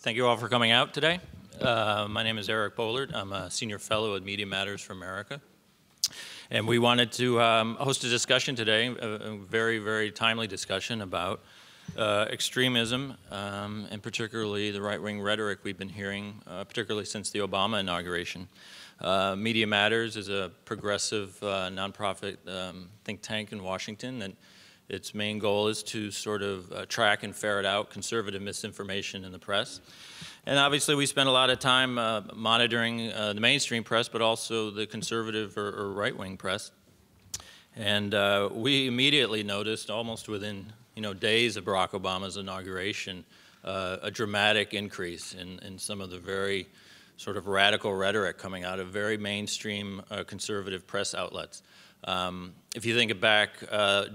Thank you all for coming out today. My name is Boehlert. I'm a senior fellow at Media Matters for America. And we wanted to host a discussion today, a very, very timely discussion about extremism, and particularly the right-wing rhetoric we've been hearing, particularly since the Obama inauguration. Media Matters is a progressive nonprofit think tank in Washington, and its main goal is to sort of track and ferret out conservative misinformation in the press. And obviously we spend a lot of time monitoring the mainstream press, but also the conservative or right-wing press. And we immediately noticed, almost within days of Barack Obama's inauguration, a dramatic increase in some of the very sort of radical rhetoric coming out of very mainstream conservative press outlets. If you think back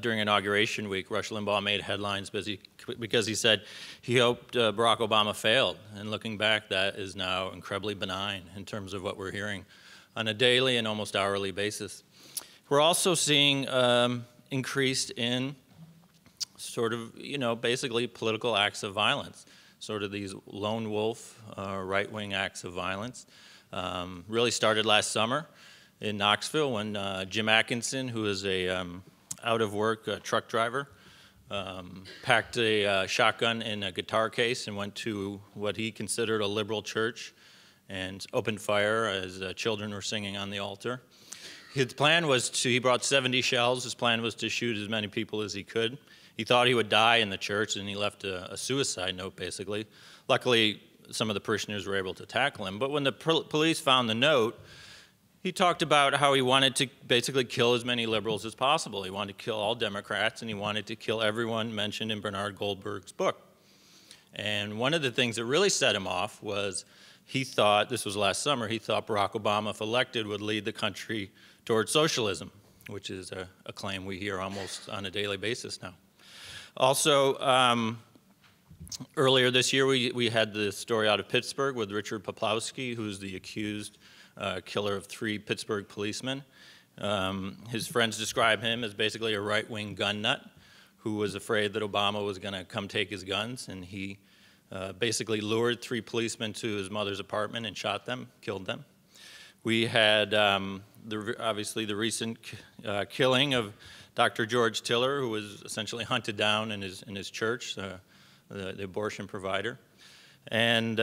during Inauguration Week, Rush Limbaugh made headlines because he said he hoped Barack Obama failed. And looking back, that is now incredibly benign in terms of what we're hearing on a daily and almost hourly basis. We're also seeing increased in sort of, basically political acts of violence, sort of these lone wolf right-wing acts of violence. Really started last summer in Knoxville when Jim Atkinson, who is a out-of-work truck driver, packed a shotgun in a guitar case and went to what he considered a liberal church and opened fire as children were singing on the altar. His plan was he brought 70 shells. His plan was to shoot as many people as he could. He thought he would die in the church, and he left a suicide note, basically. Luckily, some of the parishioners were able to tackle him. But when the police found the note, he talked about how he wanted to basically kill as many liberals as possible. He wanted to kill all Democrats, and he wanted to kill everyone mentioned in Bernard Goldberg's book. And one of the things that really set him off was he thought, this was last summer, he thought Barack Obama, if elected, would lead the country towards socialism, which is a claim we hear almost on a daily basis now. Also, earlier this year, we had the story out of Pittsburgh with Richard Pawlowski, who's the accused killer of 3 Pittsburgh policemen. His friends describe him as basically a right-wing gun nut who was afraid that Obama was going to come take his guns, and he basically lured 3 policemen to his mother's apartment and shot them, killed them. We had obviously the recent killing of Dr. George Tiller, who was essentially hunted down in his church, the abortion provider. And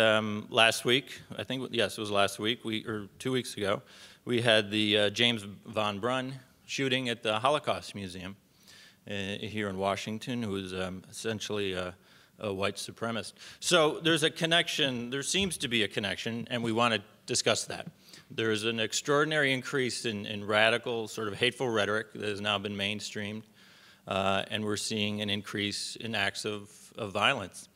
last week, I think, yes, it was last week, or 2 weeks ago, we had the James Von Brunn shooting at the Holocaust Museum here in Washington, who is essentially a white supremacist. So there's a connection, there seems to be a connection, and we want to discuss that. There's an extraordinary increase in radical, sort of hateful rhetoric that has now been mainstreamed, and we're seeing an increase in acts of violence.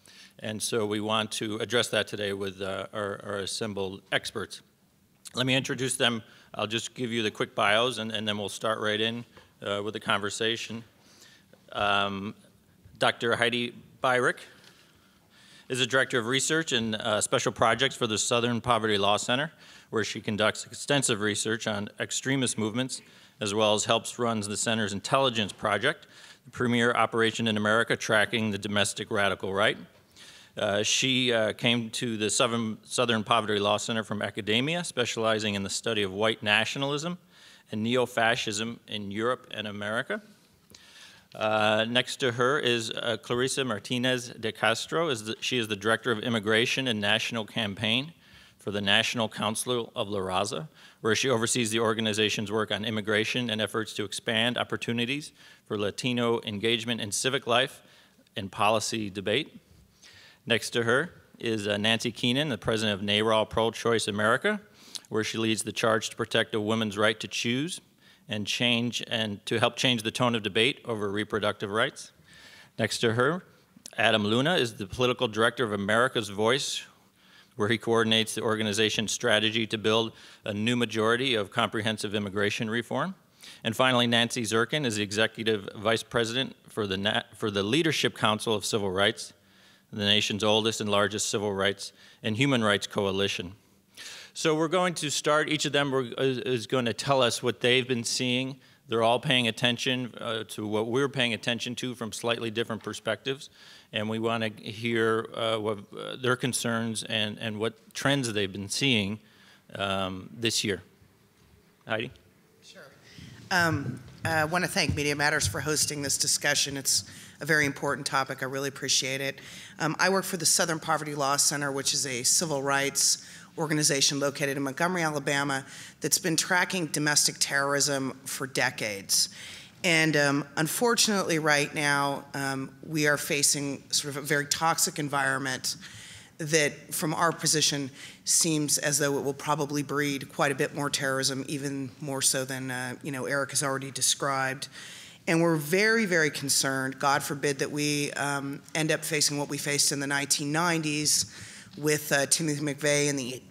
And so we want to address that today with our assembled experts. Let me introduce them. I'll just give you the quick bios, and then we'll start right in with the conversation. Dr. Heidi Beirich is a director of research and special projects for the Southern Poverty Law Center, where she conducts extensive research on extremist movements, as well as helps run the center's intelligence project, the premier operation in America tracking the domestic radical right. She came to the Southern Poverty Law Center from academia, specializing in the study of white nationalism and neo-fascism in Europe and America. Next to her is Clarissa Martinez de Castro. She is the Director of Immigration and National Campaign for the National Council of La Raza, where she oversees the organization's work on immigration and efforts to expand opportunities for Latino engagement in civic life and policy debate. Next to her is Nancy Keenan, the president of NARAL Pro-Choice America, where she leads the charge to protect a woman's right to choose and to help change the tone of debate over reproductive rights. Next to her, Adam Luna is the political director of America's Voice, where he coordinates the organization's strategy to build a new majority of comprehensive immigration reform. And finally, Nancy Zirkin is the executive vice president for the Leadership Council of Civil Rights, the nation's oldest and largest civil rights and human rights coalition. So we're going to start, each of them is going to tell us what they've been seeing They're all paying attention to what we're paying attention to from slightly different perspectives, and we want to hear their concerns and what trends they've been seeing this year. Heidi? Sure. I want to thank Media Matters for hosting this discussion. It's a very important topic. I really appreciate it. I work for the Southern Poverty Law Center, which is a civil rights organization located in Montgomery, Alabama, that's been tracking domestic terrorism for decades. And unfortunately, right now, we are facing sort of a very toxic environment that, from our position, seems as though it will probably breed quite a bit more terrorism, even more so than Eric has already described. And we're very, very concerned, God forbid, that we end up facing what we faced in the 1990s with Timothy McVeigh and the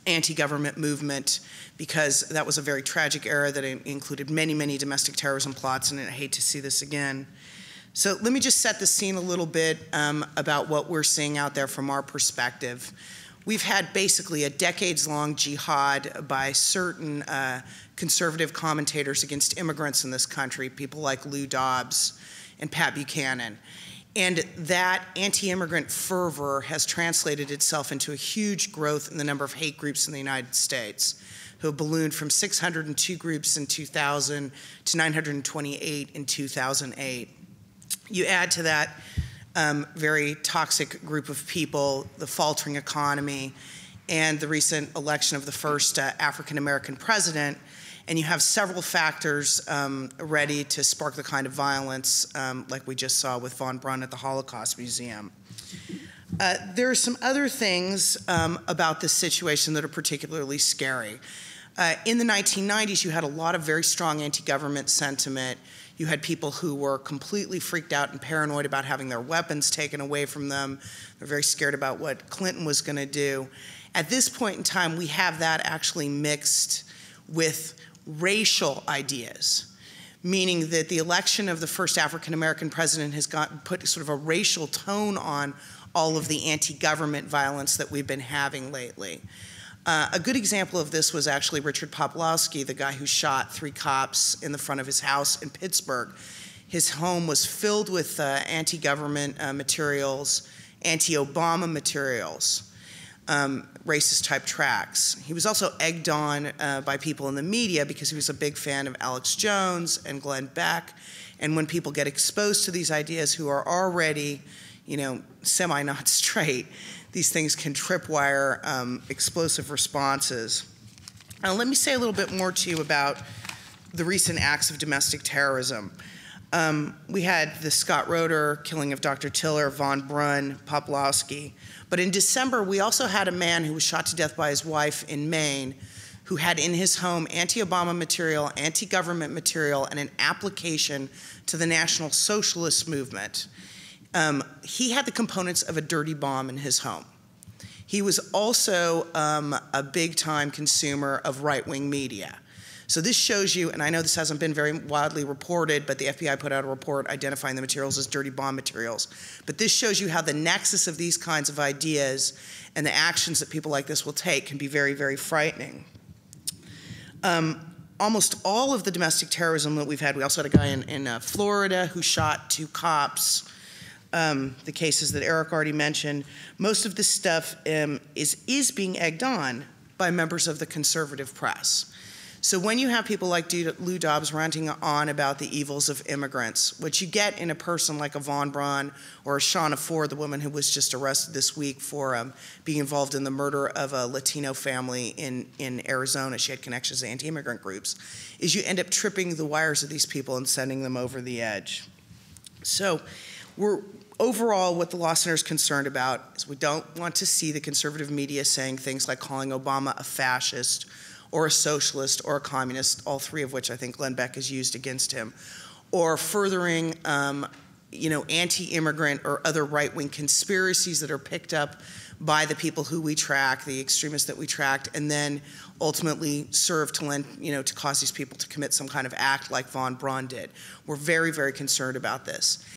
anti-government movement, because that was a very tragic era that included many, many domestic terrorism plots, and I hate to see this again. So let me just set the scene a little bit about what we're seeing out there from our perspective. We've had basically a decades-long jihad by certain conservative commentators against immigrants in this country, people like Lou Dobbs and Pat Buchanan. And that anti-immigrant fervor has translated itself into a huge growth in the number of hate groups in the United States, who have ballooned from 602 groups in 2000 to 928 in 2008. You add to that very toxic group of people, the faltering economy, and the recent election of the first African-American president, and you have several factors ready to spark the kind of violence like we just saw with von Braun at the Holocaust Museum. There are some other things about this situation that are particularly scary. In the 1990s, you had a lot of very strong anti-government sentiment. You had people who were completely freaked out and paranoid about having their weapons taken away from them. They're very scared about what Clinton was going to do. At this point in time, we have that actually mixed with racial ideas, meaning that the election of the first African-American president has put sort of a racial tone on all of the anti-government violence that we've been having lately. A good example of this was actually Richard Pawlowski, the guy who shot 3 cops in the front of his house in Pittsburgh. His home was filled with anti-government materials, anti-Obama materials, racist-type tracts. He was also egged on by people in the media because he was a big fan of Alex Jones and Glenn Beck. And when people get exposed to these ideas who are already, semi-not straight, these things can tripwire explosive responses. Now, let me say a little bit more to you about the recent acts of domestic terrorism. We had the Scott Roeder killing of Dr. Tiller, von Braun, Pawlowski. But in December, we also had a man who was shot to death by his wife in Maine, who had in his home anti-Obama material, anti-government material, and an application to the National Socialist movement. He had the components of a dirty bomb in his home. He was also a big-time consumer of right-wing media. So this shows you, and I know this hasn't been very widely reported, but the FBI put out a report identifying the materials as dirty bomb materials. But this shows you how the nexus of these kinds of ideas and the actions that people like this will take can be very, very frightening. Almost all of the domestic terrorism that we've had, we also had a guy in Florida who shot 2 cops. The cases that Eric already mentioned, most of this stuff is being egged on by members of the conservative press. So when you have people like Lou Dobbs ranting on about the evils of immigrants, what you get in a person like a von Braun or a Shauna Ford, the woman who was just arrested this week for being involved in the murder of a Latino family in Arizona, she had connections to anti-immigrant groups, is you end up tripping the wires of these people and sending them over the edge. So overall, what the Law Center is concerned about is we don't want to see the conservative media saying things like calling Obama a fascist or a socialist or a communist, all 3 of which I think Glenn Beck has used against him, or furthering anti-immigrant or other right-wing conspiracies that are picked up by the people who we track, the extremists that we tracked, and then ultimately serve to to cause these people to commit some kind of act like von Braun did. We're very, very concerned about this.